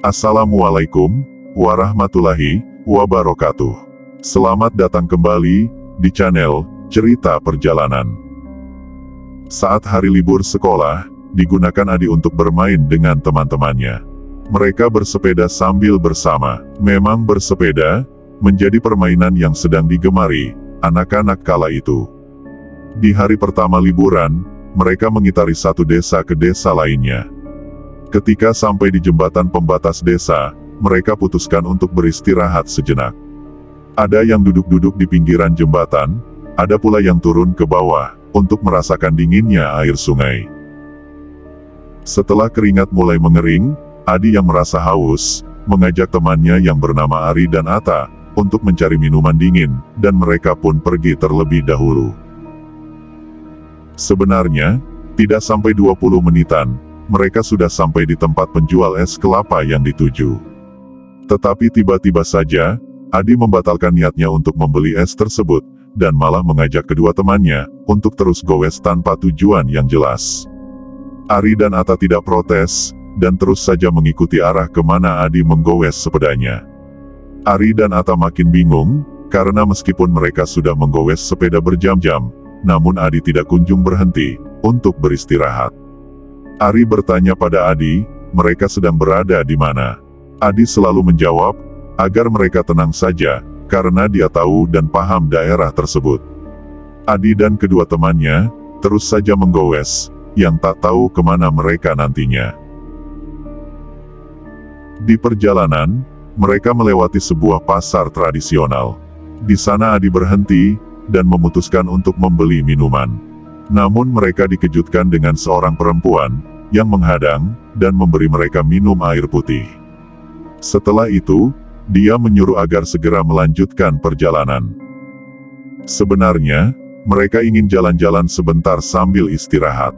Assalamualaikum warahmatullahi wabarakatuh. Selamat datang kembali di channel Cerita Perjalanan. Saat hari libur sekolah, digunakan Adi untuk bermain dengan teman-temannya. Mereka bersepeda sambil bersama. Memang bersepeda menjadi permainan yang sedang digemari anak-anak kala itu. Di hari pertama liburan, mereka mengitari satu desa ke desa lainnya. Ketika sampai di jembatan pembatas desa, mereka putuskan untuk beristirahat sejenak. Ada yang duduk-duduk di pinggiran jembatan, ada pula yang turun ke bawah, untuk merasakan dinginnya air sungai. Setelah keringat mulai mengering, Adi yang merasa haus, mengajak temannya yang bernama Ari dan Atta, untuk mencari minuman dingin, dan mereka pun pergi terlebih dahulu. Sebenarnya, tidak sampai 20 menitan, mereka sudah sampai di tempat penjual es kelapa yang dituju. Tetapi tiba-tiba saja, Adi membatalkan niatnya untuk membeli es tersebut, dan malah mengajak kedua temannya, untuk terus goes tanpa tujuan yang jelas. Ari dan Atta tidak protes, dan terus saja mengikuti arah kemana Adi menggoes sepedanya. Ari dan Atta makin bingung, karena meskipun mereka sudah menggoes sepeda berjam-jam, namun Adi tidak kunjung berhenti, untuk beristirahat. Ari bertanya pada Adi, mereka sedang berada di mana. Adi selalu menjawab, agar mereka tenang saja, karena dia tahu dan paham daerah tersebut. Adi dan kedua temannya, terus saja menggoes, yang tak tahu kemana mereka nantinya. Di perjalanan, mereka melewati sebuah pasar tradisional. Di sana Adi berhenti, dan memutuskan untuk membeli minuman. Namun mereka dikejutkan dengan seorang perempuan, yang menghadang, dan memberi mereka minum air putih. Setelah itu, dia menyuruh agar segera melanjutkan perjalanan. Sebenarnya, mereka ingin jalan-jalan sebentar sambil istirahat.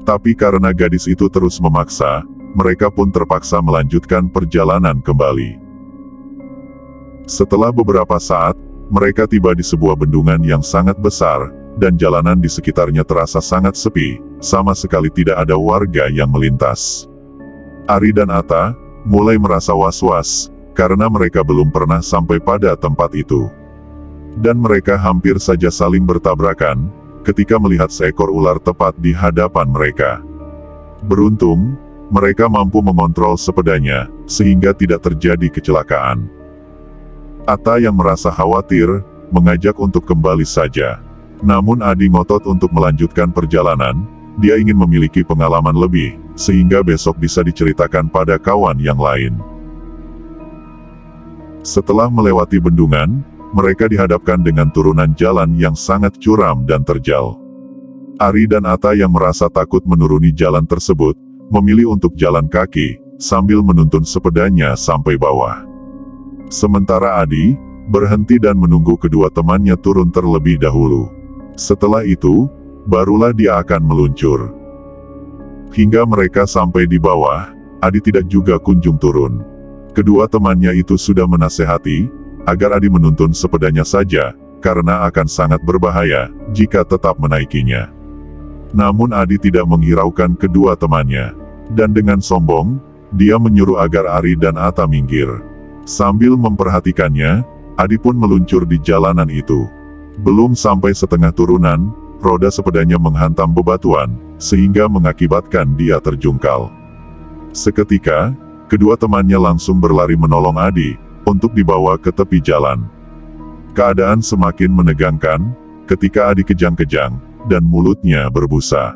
Tapi karena gadis itu terus memaksa, mereka pun terpaksa melanjutkan perjalanan kembali. Setelah beberapa saat, mereka tiba di sebuah bendungan yang sangat besar, dan jalanan di sekitarnya terasa sangat sepi, sama sekali tidak ada warga yang melintas. Ari dan Atta mulai merasa was-was, karena mereka belum pernah sampai pada tempat itu. Dan mereka hampir saja saling bertabrakan, ketika melihat seekor ular tepat di hadapan mereka. Beruntung, mereka mampu mengontrol sepedanya, sehingga tidak terjadi kecelakaan. Atta yang merasa khawatir, mengajak untuk kembali saja. Namun Adi ngotot untuk melanjutkan perjalanan, dia ingin memiliki pengalaman lebih, sehingga besok bisa diceritakan pada kawan yang lain. Setelah melewati bendungan, mereka dihadapkan dengan turunan jalan yang sangat curam dan terjal. Ari dan Atta yang merasa takut menuruni jalan tersebut, memilih untuk jalan kaki, sambil menuntun sepedanya sampai bawah. Sementara Adi, berhenti dan menunggu kedua temannya turun terlebih dahulu. Setelah itu, barulah dia akan meluncur. Hingga mereka sampai di bawah, Adi tidak juga kunjung turun. Kedua temannya itu sudah menasehati, agar Adi menuntun sepedanya saja, karena akan sangat berbahaya, jika tetap menaikinya. Namun Adi tidak menghiraukan kedua temannya, dan dengan sombong, dia menyuruh agar Ari dan Atta minggir. Sambil memperhatikannya, Adi pun meluncur di jalanan itu. Belum sampai setengah turunan, roda sepedanya menghantam bebatuan, sehingga mengakibatkan dia terjungkal. Seketika, kedua temannya langsung berlari menolong Adi, untuk dibawa ke tepi jalan. Keadaan semakin menegangkan, ketika Adi kejang-kejang, dan mulutnya berbusa.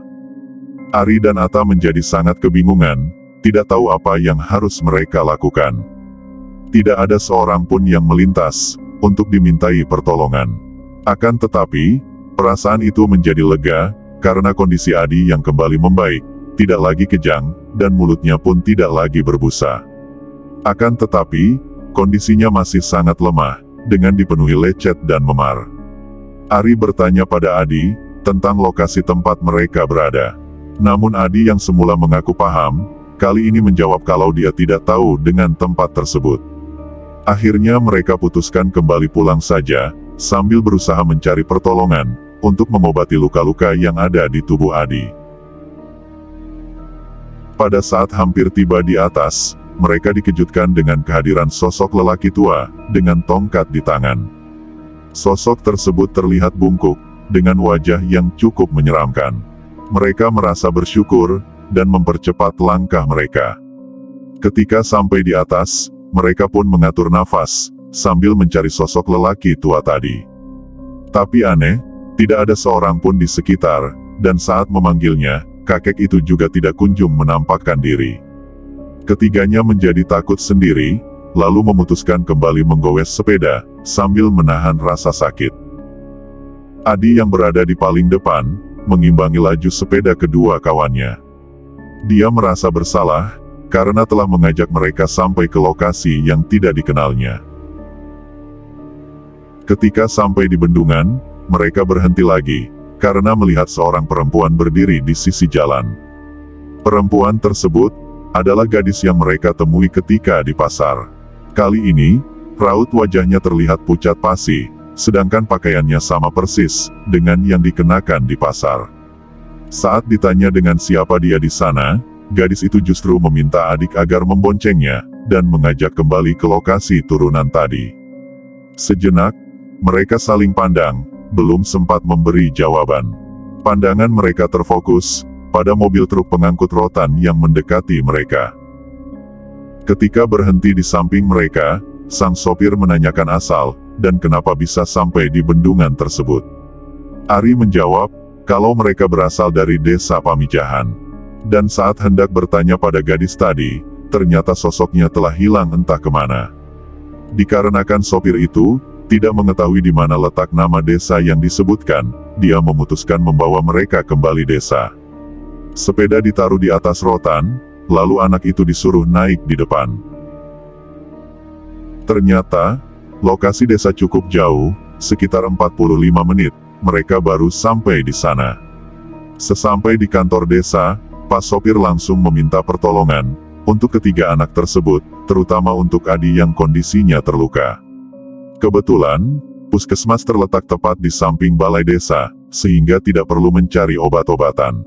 Ari dan Atta menjadi sangat kebingungan, tidak tahu apa yang harus mereka lakukan. Tidak ada seorang pun yang melintas, untuk dimintai pertolongan. Akan tetapi, perasaan itu menjadi lega, karena kondisi Adi yang kembali membaik, tidak lagi kejang, dan mulutnya pun tidak lagi berbusa. Akan tetapi, kondisinya masih sangat lemah, dengan dipenuhi lecet dan memar. Ari bertanya pada Adi, tentang lokasi tempat mereka berada. Namun Adi yang semula mengaku paham, kali ini menjawab kalau dia tidak tahu dengan tempat tersebut. Akhirnya mereka putuskan kembali pulang saja, sambil berusaha mencari pertolongan, untuk mengobati luka-luka yang ada di tubuh Adi. Pada saat hampir tiba di atas, mereka dikejutkan dengan kehadiran sosok lelaki tua, dengan tongkat di tangan. Sosok tersebut terlihat bungkuk, dengan wajah yang cukup menyeramkan. Mereka merasa bersyukur, dan mempercepat langkah mereka. Ketika sampai di atas, mereka pun mengatur nafas, sambil mencari sosok lelaki tua tadi. Tapi aneh, tidak ada seorang pun di sekitar, dan saat memanggilnya, kakek itu juga tidak kunjung menampakkan diri. Ketiganya menjadi takut sendiri, lalu memutuskan kembali menggowes sepeda, sambil menahan rasa sakit. Adi yang berada di paling depan, mengimbangi laju sepeda kedua kawannya. Dia merasa bersalah, karena telah mengajak mereka sampai ke lokasi yang tidak dikenalnya. Ketika sampai di bendungan, mereka berhenti lagi, karena melihat seorang perempuan berdiri di sisi jalan. Perempuan tersebut adalah gadis yang mereka temui ketika di pasar. Kali ini, raut wajahnya terlihat pucat pasi, sedangkan pakaiannya sama persis dengan yang dikenakan di pasar. Saat ditanya dengan siapa dia di sana, gadis itu justru meminta adik agar memboncengnya, dan mengajak kembali ke lokasi turunan tadi. Sejenak, mereka saling pandang, belum sempat memberi jawaban. Pandangan mereka terfokus pada mobil truk pengangkut rotan yang mendekati mereka. Ketika berhenti di samping mereka, sang sopir menanyakan asal, dan kenapa bisa sampai di bendungan tersebut. Ari menjawab, kalau mereka berasal dari desa Pamijahan. Dan saat hendak bertanya pada gadis tadi, ternyata sosoknya telah hilang entah kemana. Dikarenakan sopir itu tidak mengetahui di mana letak nama desa yang disebutkan, dia memutuskan membawa mereka kembali desa. Sepeda ditaruh di atas rotan, lalu anak itu disuruh naik di depan. Ternyata, lokasi desa cukup jauh, sekitar 45 menit, mereka baru sampai di sana. Sesampai di kantor desa, Pak sopir langsung meminta pertolongan untuk ketiga anak tersebut, terutama untuk Adi yang kondisinya terluka. Kebetulan, puskesmas terletak tepat di samping balai desa, sehingga tidak perlu mencari obat-obatan.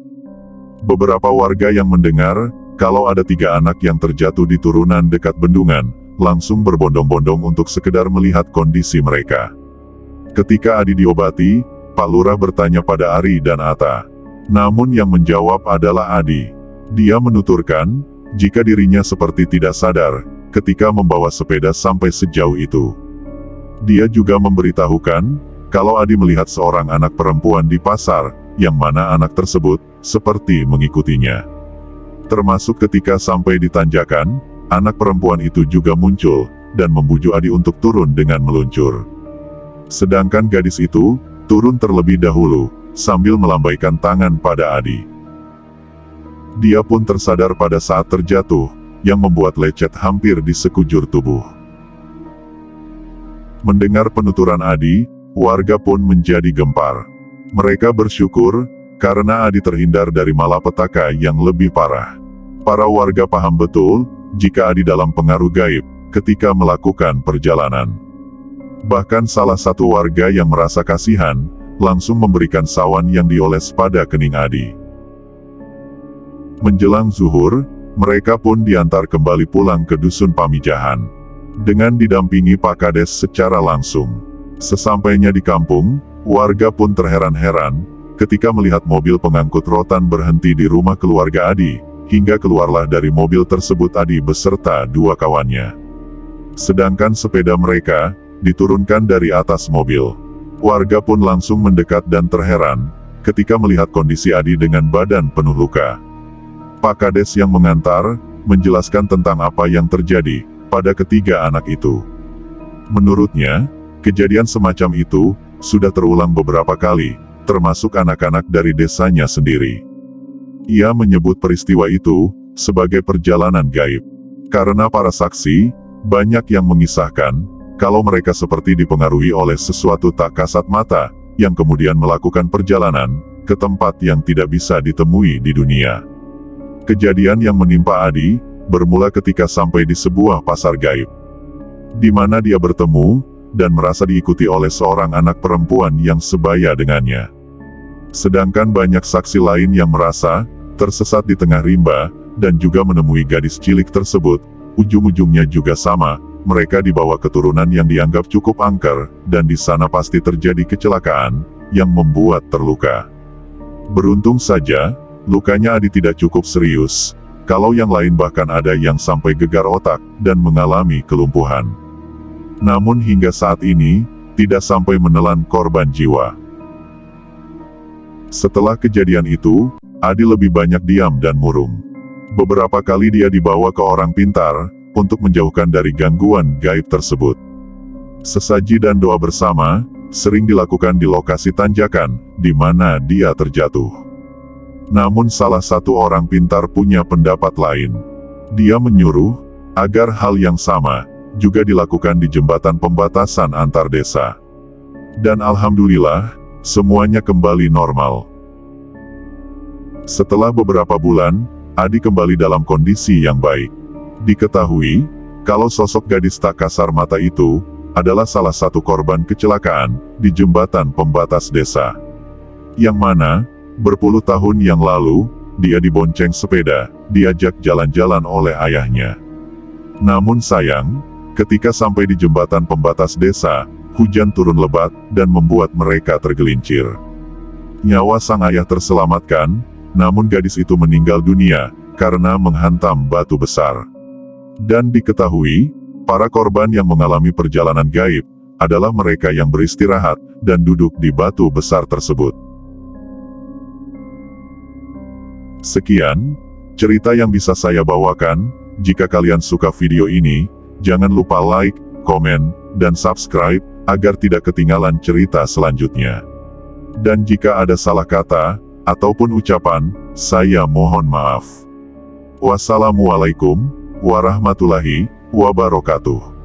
Beberapa warga yang mendengar, kalau ada 3 anak yang terjatuh di turunan dekat bendungan, langsung berbondong-bondong untuk sekedar melihat kondisi mereka. Ketika Adi diobati, Pak Lurah bertanya pada Ari dan Ata. Namun yang menjawab adalah Adi. Dia menuturkan, jika dirinya seperti tidak sadar, ketika membawa sepeda sampai sejauh itu. Dia juga memberitahukan, kalau Adi melihat seorang anak perempuan di pasar, yang mana anak tersebut, seperti mengikutinya. Termasuk ketika sampai di tanjakan, anak perempuan itu juga muncul, dan membujuk Adi untuk turun dengan meluncur. Sedangkan gadis itu, turun terlebih dahulu, sambil melambaikan tangan pada Adi. Dia pun tersadar pada saat terjatuh, yang membuat lecet hampir di sekujur tubuh. Mendengar penuturan Adi, warga pun menjadi gempar. Mereka bersyukur, karena Adi terhindar dari malapetaka yang lebih parah. Para warga paham betul, jika Adi dalam pengaruh gaib, ketika melakukan perjalanan. Bahkan salah satu warga yang merasa kasihan, langsung memberikan sawan yang dioles pada kening Adi. Menjelang zuhur, mereka pun diantar kembali pulang ke Dusun Pamijahan. Dengan didampingi Pak Kades secara langsung. Sesampainya di kampung, warga pun terheran-heran, ketika melihat mobil pengangkut rotan berhenti di rumah keluarga Adi, hingga keluarlah dari mobil tersebut Adi beserta 2 kawannya. Sedangkan sepeda mereka, diturunkan dari atas mobil. Warga pun langsung mendekat dan terheran, ketika melihat kondisi Adi dengan badan penuh luka. Pak Kades yang mengantar, menjelaskan tentang apa yang terjadi pada ketiga anak itu. Menurutnya, kejadian semacam itu sudah terulang beberapa kali, termasuk anak-anak dari desanya sendiri. Ia menyebut peristiwa itu sebagai perjalanan gaib. Karena para saksi, banyak yang mengisahkan, kalau mereka seperti dipengaruhi oleh sesuatu tak kasat mata, yang kemudian melakukan perjalanan ke tempat yang tidak bisa ditemui di dunia. Kejadian yang menimpa Adi, bermula ketika sampai di sebuah pasar gaib. Di mana dia bertemu, dan merasa diikuti oleh seorang anak perempuan yang sebaya dengannya. Sedangkan banyak saksi lain yang merasa tersesat di tengah rimba, dan juga menemui gadis cilik tersebut, ujung-ujungnya juga sama, mereka dibawa keturunan yang dianggap cukup angker, dan di sana pasti terjadi kecelakaan, yang membuat terluka. Beruntung saja, lukanya Adi tidak cukup serius, kalau yang lain bahkan ada yang sampai gegar otak, dan mengalami kelumpuhan. Namun hingga saat ini, tidak sampai menelan korban jiwa. Setelah kejadian itu, Adi lebih banyak diam dan murung. Beberapa kali dia dibawa ke orang pintar, untuk menjauhkan dari gangguan gaib tersebut. Sesaji dan doa bersama, sering dilakukan di lokasi tanjakan, di mana dia terjatuh. Namun salah satu orang pintar punya pendapat lain. Dia menyuruh, agar hal yang sama, juga dilakukan di jembatan pembatasan antar desa. Dan alhamdulillah, semuanya kembali normal. Setelah beberapa bulan, Adi kembali dalam kondisi yang baik. Diketahui, kalau sosok gadis tak kasar mata itu, adalah salah satu korban kecelakaan, di jembatan pembatas desa. Yang mana, berpuluh tahun yang lalu, dia dibonceng sepeda, diajak jalan-jalan oleh ayahnya. Namun sayang, ketika sampai di jembatan pembatas desa, hujan turun lebat, dan membuat mereka tergelincir. Nyawa sang ayah terselamatkan, namun gadis itu meninggal dunia, karena menghantam batu besar. Dan diketahui, para korban yang mengalami perjalanan gaib, adalah mereka yang beristirahat, dan duduk di batu besar tersebut. Sekian, cerita yang bisa saya bawakan. Jika kalian suka video ini, jangan lupa like, komen, dan subscribe, agar tidak ketinggalan cerita selanjutnya. Dan jika ada salah kata, ataupun ucapan, saya mohon maaf. Wassalamualaikum warahmatullahi wabarakatuh.